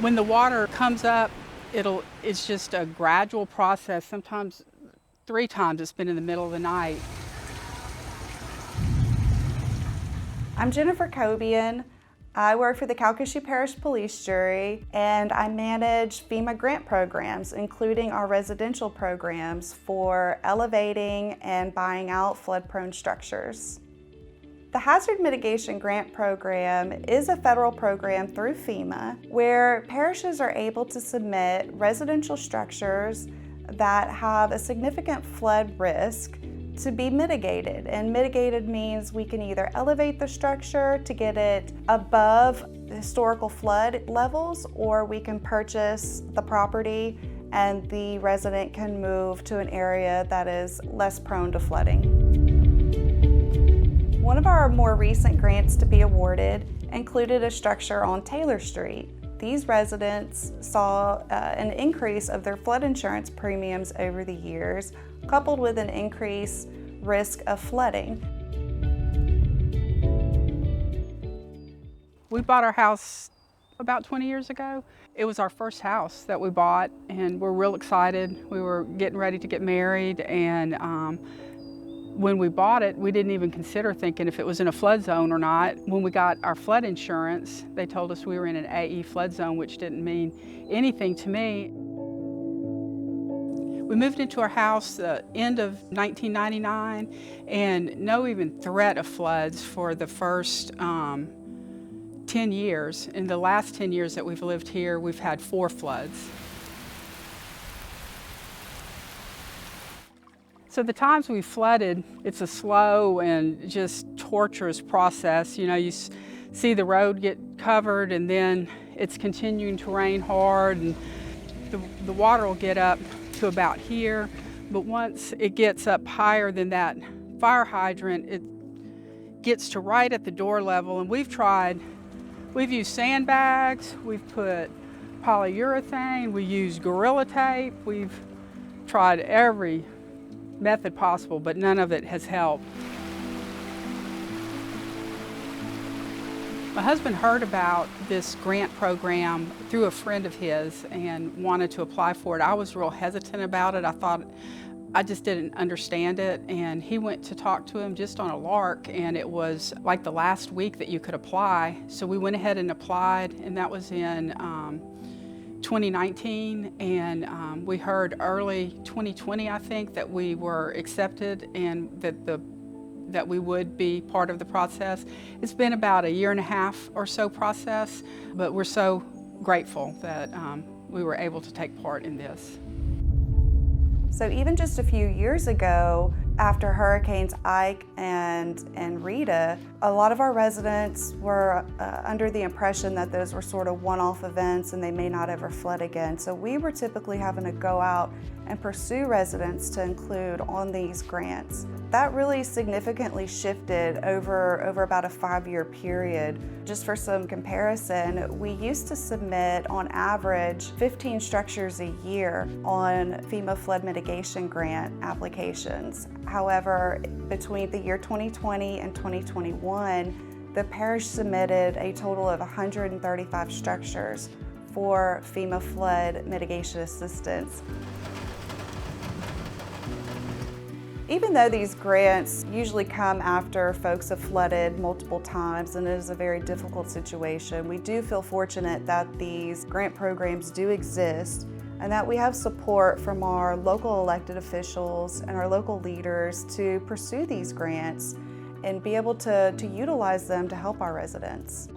When the water comes up, it's just a gradual process. Sometimes 3 times it's been in the middle of the night. I'm Jennifer Cobian. I work for the Calcasieu Parish Police Jury, and I manage FEMA grant programs, including our residential programs for elevating and buying out flood-prone structures. The Hazard Mitigation Grant Program is a federal program through FEMA where parishes are able to submit residential structures that have a significant flood risk to be mitigated. And mitigated means we can either elevate the structure to get it above historical flood levels, or we can purchase the property and the resident can move to an area that is less prone to flooding. One of our more recent grants to be awarded included a structure on Taylor Street. These residents saw an increase of their flood insurance premiums over the years, coupled with an increased risk of flooding. We bought our house about 20 years ago. It was our first house that we bought, and we're real excited. We were getting ready to get married, and when we bought it, we didn't even consider thinking if it was in a flood zone or not. When we got our flood insurance, they told us we were in an AE flood zone, which didn't mean anything to me. We moved into our house the end of 1999, and no even threat of floods for the first 10 years. In the last 10 years that we've lived here, we've had 4 floods. So the times we flooded, it's a slow and just torturous process. You know, you see the road get covered, and then it's continuing to rain hard, and the water will get up to about here. But once it gets up higher than that fire hydrant, it gets to right at the door level. And we've used sandbags, we've put polyurethane, we used Gorilla Tape, we've tried every method possible, but none of it has helped. My husband heard about this grant program through a friend of his and wanted to apply for it. I was real hesitant about it. I just didn't understand it, and he went to talk to him just on a lark, and it was like the last week that you could apply. So we went ahead and applied, and that was in 2019, and we heard early 2020, I think, that we were accepted and that we would be part of the process. It's been about a 1.5 year or so process, but we're so grateful that we were able to take part in this. So even just a few years ago, after Hurricanes Ike and Rita, a lot of our residents were under the impression that those were sort of one-off events and they may not ever flood again. So we were typically having to go out and pursue residents to include on these grants. That really significantly shifted over about a 5-year period. Just for some comparison, we used to submit on average 15 structures a year on FEMA flood mitigation grant applications. However, between the year 2020 and 2021, the parish submitted a total of 135 structures for FEMA flood mitigation assistance. Even though these grants usually come after folks have flooded multiple times and it is a very difficult situation, we do feel fortunate that these grant programs do exist and that we have support from our local elected officials and our local leaders to pursue these grants and be able to utilize them to help our residents.